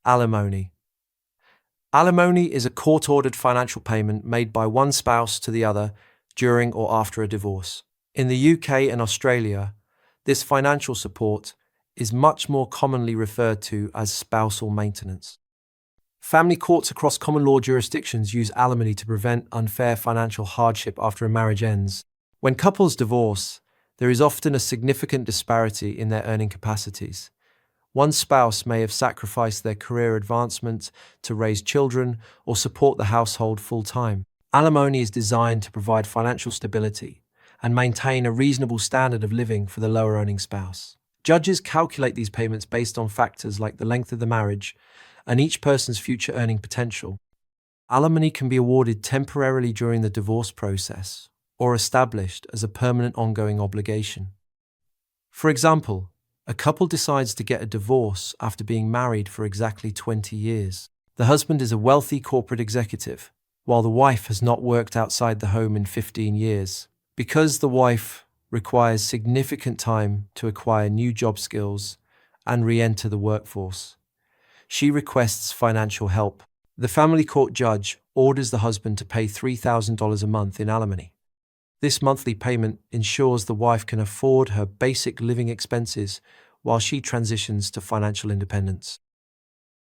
Alimony. Alimony is a court-ordered financial payment made by one spouse to the other during or after a divorce. In the UK and Australia, this financial support is much more commonly referred to as spousal maintenance. Family courts across common law jurisdictions use alimony to prevent unfair financial hardship after a marriage ends. When couples divorce, there is often a significant disparity in their earning capacities. One spouse may have sacrificed their career advancement to raise children or support the household full-time. Alimony is designed to provide financial stability and maintain a reasonable standard of living for the lower-earning spouse. Judges calculate these payments based on factors like the length of the marriage and each person's future earning potential. Alimony can be awarded temporarily during the divorce process or established as a permanent ongoing obligation. For example, a couple decides to get a divorce after being married for exactly 20 years. The husband is a wealthy corporate executive, while the wife has not worked outside the home in 15 years. Because the wife requires significant time to acquire new job skills and re-enter the workforce, she requests financial help. The family court judge orders the husband to pay $3,000 a month in alimony. This monthly payment ensures the wife can afford her basic living expenses while she transitions to financial independence.